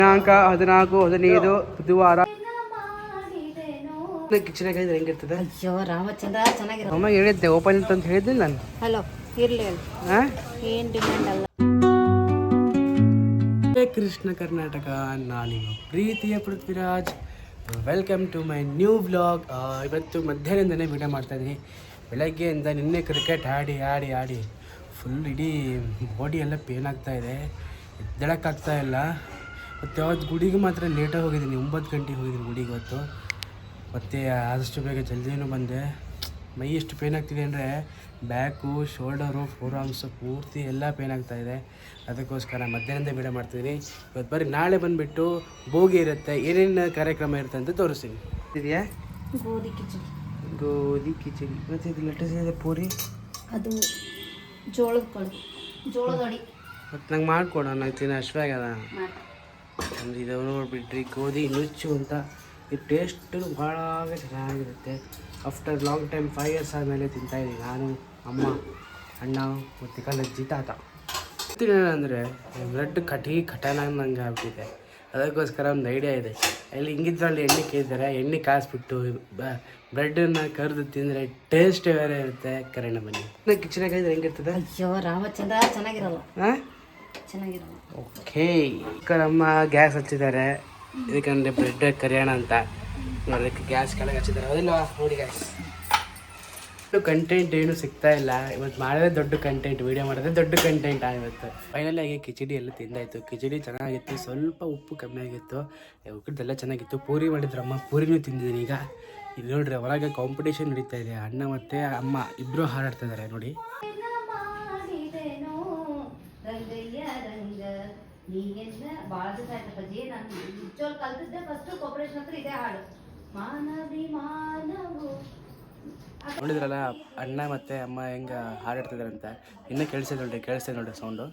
ದಿನಾಂಕ 14/15 ಬುಧವಾರ. ಕಿಚನ್ ಹಾಕಿದ್ರೆ ಹೆಂಗಿರ್ತದೆ? ಅಯ್ಯೋ ರಾಮಚಂದ್ರ ಚೆನ್ನಾಗಿರೋ ಅಮ್ಮ ಹೇಳಿದ್ದೆ ಓಪನ್ ಇತ್ತು ಅಂತ ಹೇಳಿದ್ದಿಲ್ಲ ನಾನು. ಹಲೋ ಇರ್ಲಿ ಏನ್ ಡಿಮ್ಯಾಂಡ್ ಅಲ್ಲ. ಕೃಷ್ಣ ಕರ್ನಾಟಕ, ನಾನೀಗ ಪ್ರೀತಿಯ Prithviraj. Welcome to my new vlog. ಇವತ್ತು ಮಧ್ಯಾಹ್ನದಿಂದನೇ ವಿಡಿಯೋ ಮಾಡ್ತಾಯಿದ್ದೀನಿ. ಬೆಳಗ್ಗೆಯಿಂದ ನಿನ್ನೆ ಕ್ರಿಕೆಟ್ ಆಡಿ ಫುಲ್ ಇಡೀ ಬಾಡಿ ಎಲ್ಲ ಪೇನ್ ಆಗ್ತಾಯಿದೆ, ಎದ್ದೇಳಕ್ಕಾಗ್ತಾ ಇಲ್ಲ. ಮತ್ತು ಯಾವತ್ತು ಗುಡಿಗೆ ಮಾತ್ರ ಲೇಟಾಗಿ ಹೋಗಿದ್ದೀನಿ, 9 ಗಂಟೆಗೆ ಹೋಗಿದ್ದೀನಿ ಗುಡಿಗೆ ಇವತ್ತು. ಮತ್ತು ಆದಷ್ಟು ಬೇಗ ಜಲ್ದಿನೂ ಬಂದೆ. ಮೈ ಎಷ್ಟು ಪೇನ್ ಆಗ್ತಿದೆ ಅಂದರೆ ಬ್ಯಾಕು, ಶೋಲ್ಡರು, ಫೋರ್ ಆರ್ಮ್ಸು ಪೂರ್ತಿ ಎಲ್ಲ ಪೇನ್ ಆಗ್ತಾಯಿದೆ. ಅದಕ್ಕೋಸ್ಕರ ಮಧ್ಯಾಹ್ನದಿಂದ ವಿಡಿಯೋ ಮಾಡ್ತಿದ್ದೀನಿ. ಇವತ್ತು ಬರೀ ನಾಳೆ ಬಂದುಬಿಟ್ಟು ಭೋಗಿ ಇರುತ್ತೆ, ಏನೇನು ಕಾರ್ಯಕ್ರಮ ಇರುತ್ತೆ ಅಂತ ತೋರಿಸ್ತೀನಿ. ಇದೆಯಾ ಗೋಧಿ ಕಿಚಡಿ ಮತ್ತು ಇದು ಲಟ್ಟಿಸಿದೆ ಪೂರಿ, ಅದು ಜೋಳದ ಅಡಿ. ಮತ್ತು ನಂಗೆ ಮಾಡಿಕೊಡೋಣ, ನಂಗೆ ತಿನ್ನೋ ಅಶ್ವಾಗ್ಯದ. ನಮ್ದು ಇದು ನೋಡಿಬಿಟ್ರಿ ಗೋಧಿ ನುಚ್ಚು ಅಂತ. ಈ ಟೇಸ್ಟು ಭಾಳ ಚೆನ್ನಾಗಿರುತ್ತೆ. ಆಫ್ಟರ್ ಲಾಂಗ್ ಟೈಮ್ 5 years ಆದಮೇಲೆ ತಿಂತಾಯಿದ್ದೀನಿ ನಾನು, ಅಮ್ಮ, ಅಣ್ಣ ಮತ್ತು ಕಲಜ್ಜಿ, ತಾತ. ಅಂದರೆ ಬ್ಲಡ್ ಕಟಾನ ನಂಗೆ ಆಗ್ಬಿಟ್ಟಿದೆ. ಅದಕ್ಕೋಸ್ಕರ ಒಂದು ಐಡಿಯಾ ಇದೆ. ಅಲ್ಲಿ ಹಿಂಗಿದ್ರಲ್ಲಿ ಎಣ್ಣೆ ಕೇಳಿದ್ದಾರೆ, ಎಣ್ಣೆ ಕಾಯಿಸ್ಬಿಟ್ಟು ಬ್ರೆಡ್ಡನ್ನು ಕರೆದು ತಿಂದರೆ ಟೇಸ್ಟ್ ಬೇರೆ ಇರುತ್ತೆ. ಕರೆಣ ಬನ್ನಿ. ಕಿಚನ್ ಹಾಕಿದ್ರೆ ಹೆಂಗಿರ್ತದೆ? ಅಯ್ಯೋ ರಾಮಚಂದ್ರ ಚೆನ್ನಾಗಿರಲ್ಲ. ಚೆನ್ನಾಗಿರಲ್ಲ. ಓಕೆ, ನಮ್ಮ ಗ್ಯಾಸ್ ಹಚ್ಚಿದ್ದಾರೆ ಇದಕ್ಕಂದರೆ ಬ್ರೆಡ್ ಕರಿಯೋಣ ಅಂತ. ನೋಡೋದಕ್ಕೆ ಗ್ಯಾಸ್ ಕೆಳಗೆ ಹಚ್ಚಿದ್ದಾರೆ, ಅದಿಲ್ಲ ನೋಡಿ ಗ್ಯಾಸ್. ಕಂಟೆಂಟ್ ಏನು ಸಿಗ್ತಾ ಇಲ್ಲ. ಇವತ್ತು ಮಾಡಿದ್ರೆ ದೊಡ್ಡ ಕಂಟೆಂಟ್, ವೀಡಿಯೋ ಮಾಡಿದ್ರೆ ದೊಡ್ಡ ಕಂಟೆಂಟ್ ಇವತ್ತು. ಫೈನಲಿ ಆಗಿ ಕಿಚಡಿ ಎಲ್ಲ ತಿಂದಾಯಿತು. ಕಿಚಡಿ ಚೆನ್ನಾಗಿತ್ತು, ಸ್ವಲ್ಪ ಉಪ್ಪು ಕಮ್ಮಿ ಆಗಿತ್ತು, ಉಕ್ಕಿದ್ದೆಲ್ಲ ಚೆನ್ನಾಗಿತ್ತು. ಪೂರಿ ಮಾಡಿದ್ರಮ್ಮ, ಪೂರಿನೂ ತಿಂದಿದ್ದೀನಿ. ಈಗ ಇದು ನೋಡ್ರಿ, ಹೊರಗೆ ಕಾಂಪಿಟೇಷನ್ ನಡೀತಾ ಇದೆ. ಅಣ್ಣ ಮತ್ತು ಅಮ್ಮ ಇಬ್ಬರು ಹಾರಾಡ್ತಾ ಇದ್ದಾರೆ ನೋಡಿ. ನೋಡಿದ್ರಲ್ಲ ಅಣ್ಣ ಮತ್ತು ಅಮ್ಮ ಹೆಂಗೆ ಹಾರಾಡ್ತಿದ್ದಾರೆ ಅಂತ. ಇನ್ನೂ ಕೇಳಿಸ್ತದೆ ನೋಡ್ರಿ ಸೌಂಡು.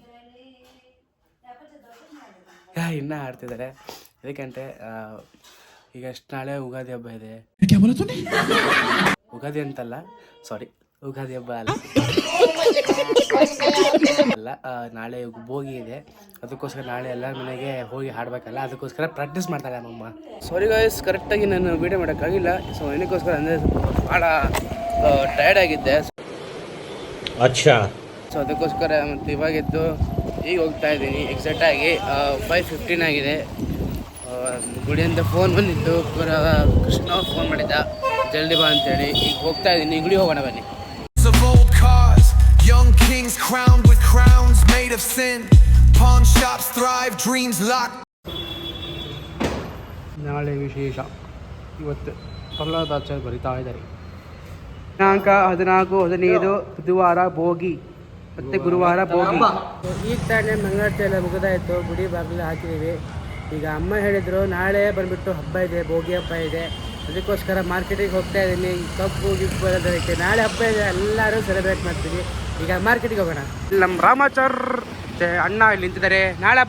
ಇನ್ನೂ ಹಾಡ್ತಿದ್ದಾರೆ. ಅದಕ್ಕಂటే ಈಗ ಎಷ್ಟು ನಾಳೆ ಯುಗಾದಿ ಹಬ್ಬ ಇದೆ. ಯುಗಾದಿ ಅಂತಲ್ಲ, ಸಾರಿ, ಯುಗಾದಿ ಹಬ್ಬ ಅಲ್ಲ, ನಾಳೆ ಭೋಗಿ ಇದೆ. ಅದಕ್ಕೋಸ್ಕರ ನಾಳೆ ಎಲ್ಲರ ಮನೆಗೆ ಹೋಗಿ ಹಾಡಬೇಕಲ್ಲ, ಅದಕ್ಕೋಸ್ಕರ ಪ್ರಾಕ್ಟೀಸ್ ಮಾಡ್ತಾರೆ ನಮ್ಮಮ್ಮ. ಸಾರಿ ಗಾಯ್ಸ್, ಕರೆಕ್ಟಾಗಿ ನಾನು ವೀಡಿಯೋ ಮಾಡೋಕ್ಕಾಗಿಲ್ಲ. ಸೊ ಏನಕ್ಕೋಸ್ಕರ ಅಂದರೆ ಭಾಳ ಟಯರ್ಡ್ ಆಗಿದ್ದೆ. ಅಚ್ಚಾ. ಸೊ ಅದಕ್ಕೋಸ್ಕರ ಮತ್ತು ಇವಾಗಿದ್ದು ಈಗ ಹೋಗ್ತಾ ಇದ್ದೀನಿ. ಎಕ್ಸಾಕ್ಟಾಗಿ 5:15 ಆಗಿದೆ. ಗುಡಿಯಿಂದ ಫೋನ್ ಬಂದಿತ್ತು, ಕೃಷ್ಣ ಫೋನ್ ಮಾಡಿದ್ದ ಜಲ್ದಿ ಬಾ ಅಂತೇಳಿ. ಈಗ ಹೋಗ್ತಾ ಇದ್ದೀನಿ, ಗುಡಿ ಹೋಗೋಣ ಬನ್ನಿ. Young kings crowned with crowns made of sin. Pawn shops thrive, dreams locked. ನಾಳೆ ವಿಶೇಷ. ಇವತ್ತು ಪ್ರಹ್ಲಾದಾಚಾರ್ಯ ಬರಿತಾ ಇದ್ದಾರೆ. ದಿನಾಂಕ 14/15 ಬುಧವಾರ ಭೋಗಿ ಮತ್ತು ಗುರುವಾರ ಭೋಗಿ. ಈಗ ತಾನೇ ಮಂಗಳಾರತಿ ಎಲ್ಲ ಮುಗಿದಾಯಿತು, ಗುಡಿ ಬಾಗಿಲು ಹಾಕಿದ್ದೀವಿ. ಈಗ ಅಮ್ಮ ಹೇಳಿದರು ನಾಳೆ ಬಂದುಬಿಟ್ಟು ಹಬ್ಬ ಇದೆ, ಭೋಗಿ ಹಬ್ಬ ಇದೆ. ಅದಕ್ಕೋಸ್ಕರ ಮಾರ್ಕೆಟಿಗೆ ಹೋಗ್ತಾ ಇದ್ದೀನಿ. ಕಬ್ಬು ಗಿಬ್ಬು ಬರೋದಕ್ಕೆ ನಾಳೆ ಹಬ್ಬ ಇದೆ, ಎಲ್ಲರೂ ಸೆಲೆಬ್ರೇಟ್ ಮಾಡ್ತೀವಿ. ಈಗ ಮಾರ್ಕೆಟಿಗೆ ಹೋಗೋಣ. ನಮ್ಮ ರಾಮಾಚಾರ್ಯ ಅಣ್ಣ ಇಲ್ಲಿ ನಿಂತಿದ್ದಾರೆ. ನಾಳೆ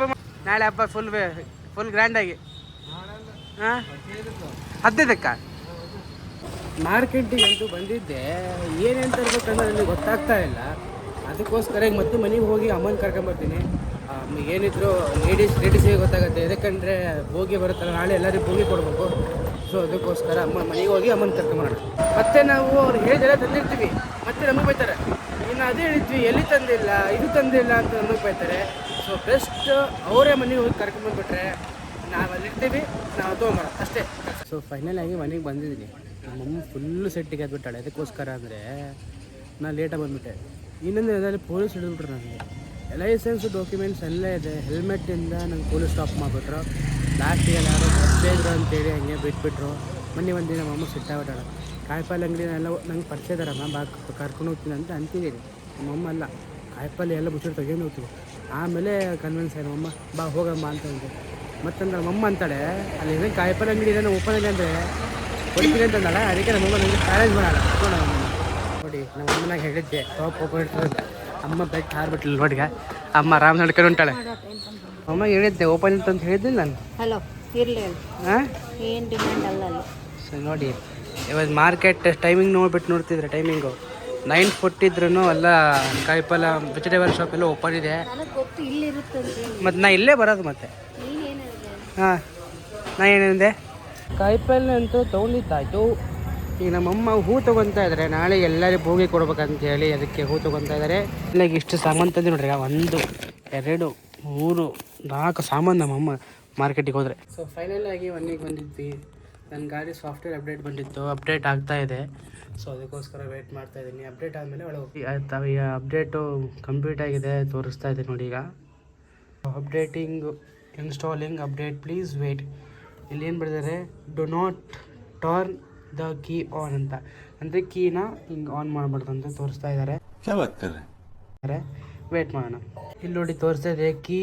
ಹಬ್ಬ ಫುಲ್ ಗ್ರ್ಯಾಂಡಾಗಿ. ಹಾಂ, 15ಕ್ಕೆ ಮಾರ್ಕೆಟಿಗೆ ಅಂತೂ ಬಂದಿದ್ದೆ. ಏನೇನು ತರಬೇಕಂದ್ರೆ ನನಗೆ ಗೊತ್ತಾಗ್ತಾ ಇಲ್ಲ. ಅದಕ್ಕೋಸ್ಕರ ಈಗ ಮತ್ತೆ ಮನೆಗೆ ಹೋಗಿ ಅಮ್ಮನ ಕರ್ಕೊಂಬರ್ತೀನಿ. ಏನಿದ್ರು ಲೇಡೀಸಿಗೆ ಗೊತ್ತಾಗುತ್ತೆ. ಯಾಕಂದರೆ ಭೋಗಿ ಬರುತ್ತಲ್ಲ, ನಾಳೆ ಎಲ್ಲರಿಗೂ ಭೋಗಿ ಕೊಡಬೇಕು. ಸೊ ಅದಕ್ಕೋಸ್ಕರ ಅಮ್ಮ ಮನೆಗೆ ಹೋಗಿ ಅಮ್ಮನ ಕರ್ಕೊಂಬರೋಣ. ಮತ್ತೆ ನಾವು ಅವ್ರು ಹೇಳಿದೆಲ್ಲ ತಂದಿರ್ತೀವಿ, ಮತ್ತೆ ನಮಗೆ ಬೈತಾರೆ. ಇನ್ನು ಅದೇ ಹೇಳಿದ್ವಿ, ಎಲ್ಲಿ ತಂದಿಲ್ಲ, ಇದು ತಂದಿಲ್ಲ ಅಂತ ನಮಗೆ ಬೈತಾರೆ. ಸೊ ಬೆಸ್ಟ್ ಅವರೇ ಮನೆಗೆ ಹೋಗಿ ಕರ್ಕೊಂಬಂದ್ಬಿಟ್ರೆ ನಾವು ಅಲ್ಲಿರ್ತೀವಿ, ನಾವು ತೊಗೊಂಬರೋಣ ಅಷ್ಟೇ. ಸೊ ಫೈನಲ್ ಆಗಿ ಮನೆಗೆ ಬಂದಿದ್ದೀನಿ. ನಮ್ಮಮ್ಮ ಫುಲ್ಲು ಸೆಟ್ಟಿಗೆ ಎದ್ಬಿಟ್ಟಾಳೆ. ಅದಕ್ಕೋಸ್ಕರ ಅಂದರೆ ನಾನು ಲೇಟಾಗಿ ಬಂದುಬಿಟ್ಟೆ. ಇನ್ನೊಂದು ಅದರಲ್ಲಿ ಪೊಲೀಸ್ ಹಿಡಿದ್ಬಿಟ್ರು ನನಗೆ. ಲೈಸೆನ್ಸು ಡಾಕ್ಯುಮೆಂಟ್ಸ್ ಎಲ್ಲ ಇದೆ. ಹೆಲ್ಮೆಟ್ಟಿಂದ ನಂಗೆ ಪೊಲೀಸ್ ಸ್ಟಾಪ್ ಮಾಡಿಬಿಟ್ರು. ಲಾಸ್ಟಿಗೆ ಯಾರೋ ಬರ್ತಾಯಿದ್ರು ಅಂತೇಳಿ ಹಂಗೆ ಬಿಟ್ಬಿಟ್ರು. ಮೊನ್ನೆ ಒಂದು ದಿನ ನಮ್ಮಮ್ಮ ಸಿಟ್ಟಾಗ್ಬಿಟ್ಟಾಳೆ. ಕಾಯಿಪಲ್ಲೆ ಅಂಗಡಿನೆಲ್ಲ ನಂಗೆ ಪರಿಚಯ ಇದ್ದಾರಮ್ಮ, ಕರ್ಕೊಂಡು ಹೋಗ್ತೀನಿ ಅಂತ ಅಂತಿದ್ದೀನಿ. ನಮ್ಮಮ್ಮ ಅಲ್ಲ, ಕಾಯಿಪಲ್ಲೆ ಎಲ್ಲ ಮುಚ್ಚಿಟ್ಟು ತೆಗೆದು ಹೋಗ್ತೀವಿ. ಆಮೇಲೆ ಕನ್ವಿನ್ಸ್ ಆಯ್ತು ನಮ್ಮಮ್ಮ, ಬಾ ಹೋಗಮ್ಮ ಅಂತಂದೆ. ಮತ್ತಂದ್ರೆ ನಮ್ಮಮ್ಮ ಅಂತಾಳೆ, ಅಲ್ಲಿ ಏನೇ ಕಾಯಿಪಲ್ಲೆ ಅಂಗಡಿ ಏನೋ ಓಪನ್ ಇದೆ ಅಂದರೆ ಕೊಡ್ತೀನಿ ಅಂತಂದಾಳ. ಅದಕ್ಕೆ ನಮ್ಮಮ್ಮ ನನಗೆ ಚಾಲೆಂಜ್ ಮಾಡೋಣ ನೋಡಿ. ನಮ್ಮಮ್ಮನಾಗ ಹೇಳಿದ್ದೆ ಟಾಪ್ ಓಪನ್ ಇರ್ತದೆ. ಅಮ್ಮ ಬೆಟ್ ಹಾರ್ಬಿಟ್ಲಿಲ್ಲ ನೋಡಿಗ. ಅಮ್ಮ ಆರಾಮ್ ನಡ್ಕೊಂಡು ಉಂಟಾಳೆ. ಅಮ್ಮ ಹೇಳಿದ್ದೆ ಓಪನ್ ಇತ್ತು ಅಂತ ಹೇಳಿದ್ದಿಲ್ಲ ನಾನು. ಹಲೋ ಇರಲಿ ಏನು ಡಿಮ್ಯಾಂಡ್ ಅಲ್ಲ ಅಲ್ಲಿ. ಸೊ ನೋಡಿ, ಇವತ್ತು ಮಾರ್ಕೆಟ್ ಟೈಮಿಂಗ್ ನೋಡ್ತಿದ್ರೆ ಟೈಮಿಂಗು 9:40 ಇದ್ರೂ ಎಲ್ಲ ಕಾಯಿಪಲ್ಲ ವೆಜಿಟೇಬಲ್ ಶಾಪ್ ಎಲ್ಲ ಓಪನ್ ಇದೆ. ಮತ್ತು ನಾ ಇಲ್ಲೇ ಬರೋದು ಮತ್ತೆ. ಹಾಂ ನಾ ಏನೇನಿದೆ ಕಾಯಿಪಲ್ಲೆ ಅಂತೂ ತೊಗೊಂಡಿದ್ದಾಯ್ತು. ಈಗ ನಮ್ಮಮ್ಮ ಹೂ ತೊಗೊತಾ ಇದ್ದಾರೆ, ನಾಳೆ ಎಲ್ಲರಿಗೂ ಭೋಗಿ ಕೊಡ್ಬೇಕಂತ ಹೇಳಿ ಅದಕ್ಕೆ ಹೂ ತೊಗೊತಾ ಇದ್ದಾರೆ. ಇಲ್ಲಿಗೆ ಇಷ್ಟು ಸಾಮಾನು ತಂದು ನೋಡ್ರಿ, 1 2 3 4 ಸಾಮಾನು ನಮ್ಮಮ್ಮ ಮಾರ್ಕೆಟಿಗೆ ಹೋದರೆ. ಸೊ ಫೈನಲ್ ಆಗಿ ಮನೆಗೆ ಬಂದಿದ್ವಿ. ನನ್ನ ಗಾಡಿ ಸಾಫ್ಟ್ವೇರ್ ಅಪ್ಡೇಟ್ ಬಂದಿತ್ತು, ಅಪ್ಡೇಟ್ ಆಗ್ತಾ ಇದೆ. ಸೊ ಅದಕ್ಕೋಸ್ಕರ ವೆಯ್ಟ್ ಮಾಡ್ತಾ ಇದ್ದೀನಿ. ಅಪ್ಡೇಟ್ ಆದಮೇಲೆ ಒಳಗೆ ಹೋಗಿ ಆಯ್ತು. ಈಗ ಅಪ್ಡೇಟು ಕಂಪ್ಲೀಟ್ ಆಗಿದೆ, ತೋರಿಸ್ತಾ ಇದೆ ನೋಡಿ. ಈಗ updating installing update please wait. ಇಲ್ಲಿ ಏನು ಬರೆದಿದ್ದಾರೆ, do not turn the key on ಅಂತ, ಅಂದರೆ ಕೀನ ಹಿಂಗೆ ಆನ್ ಮಾಡಬಾರ್ದು ಅಂತ ತೋರಿಸ್ತಾ ಇದ್ದಾರೆ. ವೇಟ್ ಮಾಡೋಣ. ಇಲ್ಲಿ ನೋಡಿ ತೋರಿಸ್ತಾ ಇದೆ key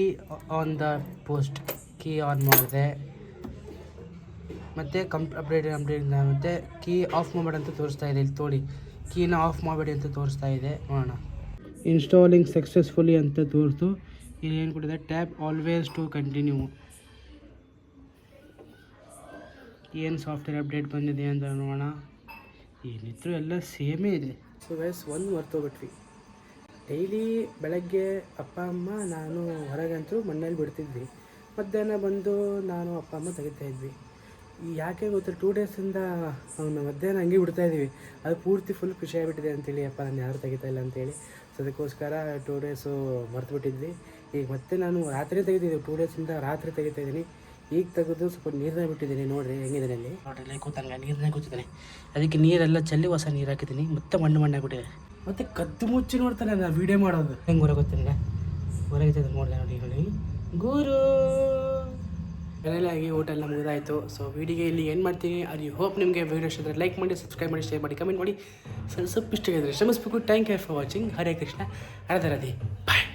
on the post, key on ಮಾಡಿದೆ. ಮತ್ತು ಅಪ್ಡೇಟ್ ಮತ್ತು ಕೀ ಆಫ್ ಮಾಡಬೇಡಿ ಅಂತ ತೋರಿಸ್ತಾ ಇದೆ. ಇಲ್ಲಿ ತೋಡಿ ಕೀನ ಆಫ್ ಮಾಡಬೇಡಿ ಅಂತ ತೋರಿಸ್ತಾ ಇದೆ. ನೋಡೋಣ. ಇನ್ಸ್ಟಾಲಿಂಗ್ ಸಕ್ಸಸ್ಫುಲಿ ಅಂತ ತೋರಿಸ್ತು. ಇಲ್ಲಿ ಏನು ಕೊಟ್ಟಿದೆ, ಟ್ಯಾಪ್ ಆಲ್ವೇಸ್ ಟು ಕಂಟಿನ್ಯೂ. ಏನು ಸಾಫ್ಟ್ವೇರ್ ಅಪ್ಡೇಟ್ ಬಂದಿದೆ ಅಂತ ನೋಡೋಣ. ಏನಿದ್ರು ಎಲ್ಲ ಸೇಮೇ ಇದೆ. ಸೊ ಗೈಸ್, ಒಂದು ಮರ್ತೋಗ್ಬಿಟ್ವಿ. ಡೈಲಿ ಬೆಳಗ್ಗೆ ಅಪ್ಪ ಅಮ್ಮ ನಾನು ಹೊರಗಂತೂ ಮಣ್ಣಲ್ಲಿ ಬಿಡ್ತಿದ್ವಿ, ಮಧ್ಯಾಹ್ನ ಬಂದು ನಾನು ಅಪ್ಪ ಅಮ್ಮ ತೆಗಿತಾಯಿದ್ವಿ. ಯಾಕೆ ಗೊತ್ತಾ, 2 ಡೇಸಿಂದ ಅವನ್ನ ಮಧ್ಯಾಹ್ನ ಹಂಗೆ ಬಿಡ್ತಾಯಿದ್ವಿ. ಅದು ಪೂರ್ತಿ ಫುಲ್ ಖುಷಿ ಆಗಿಬಿಟ್ಟಿದೆ ಅಂತೇಳಿ, ಅಪ್ಪ ನಾನು ಯಾರು ತೆಗಿತಾ ಇಲ್ಲ ಅಂತೇಳಿ. ಸೊ ಅದಕ್ಕೋಸ್ಕರ 2 ಡೇಸು ಮರ್ತುಬಿಟ್ಟಿದ್ವಿ. ಈಗ ಮತ್ತೆ ನಾನು ರಾತ್ರಿ ತೆಗಿತಿದ್ದೆ, 2 ಡೇಸಿಂದ ರಾತ್ರಿ ತೆಗಿತಾಯಿದ್ದೀನಿ. ಈಗ ತೆಗೆದು ಸ್ವಲ್ಪ ನೀರನ್ನ ಬಿಟ್ಟಿದ್ದೀನಿ, ನೋಡಿರಿ ಹೆಂಗಿದೆ ಅಲ್ಲಿ. ನೋಡ್ರಿ ಕೂತಂಗೆ ನೀರನ್ನೇ ಕೂತಿದ್ದಾನೆ. ಅದಕ್ಕೆ ನೀರೆಲ್ಲ ಚೆಲ್ಲಿ ಹೊಸ ನೀರು ಹಾಕಿದ್ದೀನಿ, ಮತ್ತೆ ಮಣ್ಣು ಆಗಿಬಿಟ್ಟಿದೆ. ಮತ್ತೆ ಕದ್ದು ಮುಚ್ಚಿ ನೋಡ್ತಾನೆ ನಾನು ವೀಡಿಯೋ ಮಾಡೋದು. ಹೆಂಗೆ ಹೊರಗೊತ್ತಿಲ್ಲ ಹೊರಗಿದೆ ನೋಡಿದೆ ನೋಡಿ. ಹೇಳಿ ಗುರು ಆಗಿ ಊಟ ಎಲ್ಲ ಮುಗಿದಾಯಿತು. ಸೊ ವಿಡಿಯೋಗೆ ಇಲ್ಲಿ ಏನು ಮಾಡ್ತೀನಿ, ಐ ಹೋಪ್ ನಿಮಗೆ ವೀಡಿಯೋ ಇಷ್ಟ ಆದರೆ ಲೈಕ್ ಮಾಡಿ, ಸಬ್ಸ್ಕ್ರೈಬ್ ಮಾಡಿ, ಶೇರ್ ಮಾಡಿ, ಕಮೆಂಟ್ ಮಾಡಿ. ಸ್ವಲ್ಪ ಇಷ್ಟ ಆಗಿದ್ರೆ ಶ್ರಮಿಸಬೇಕು. Thank you for watching. Hare Krishna, Radhe Radhe, bye.